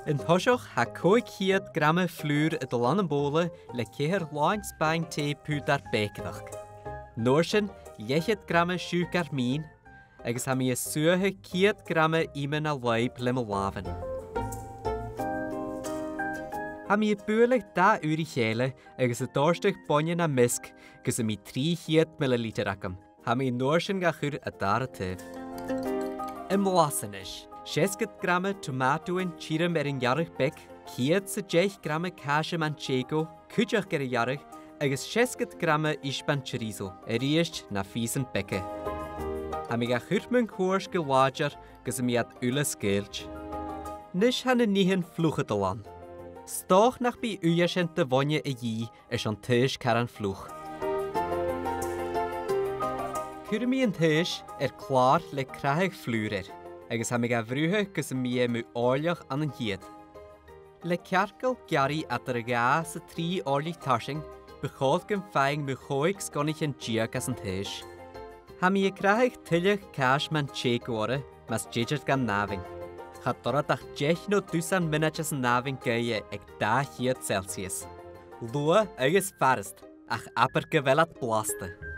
Yn thosioch ha 500 gramme flúr y dolanambole le ceir láins bang te púdar bechdach. Norsyn 10 gramme siúcar mín, agus ha mi y suhe 100 gramme imen a leib le malaven. Ha mi y bwyrlig da uri chele agus y dorstych bonien a misk gus mi 300 ml acam. Ha mi norsyn gachur a dar a tef. Ymlasanish. 60 gramme tomato en chirem een jarig bek, 10 gramme kaasje manchego, kutjach ger jarig, agus 60 gramme ispan chorizo, riest na fiesen bekke. Ami ga churtmen koers gewager, gus mi at ules geelch. Nish han nihen vloege te lan. Stoch nach bi ujaschen te wonje ji, is an thuis karan vloeg. Kurmi en thuis klaar le krahig vloerer. Agus ha mi ga vrúhe gus mi mu áileach an an hiad. Le cearcail gearí at ar a gá sa 3 áileach tarsing, bechaid gym feing mu choig sgonich an diag as an thuis. Ha mi craig tuileach cash man tségóre, mas djidjert gan naving. Cha doradach 10 no 200 minute as an naving gaie ag 10 Celsius. Lua agus farst, ach aber gevelat blaste.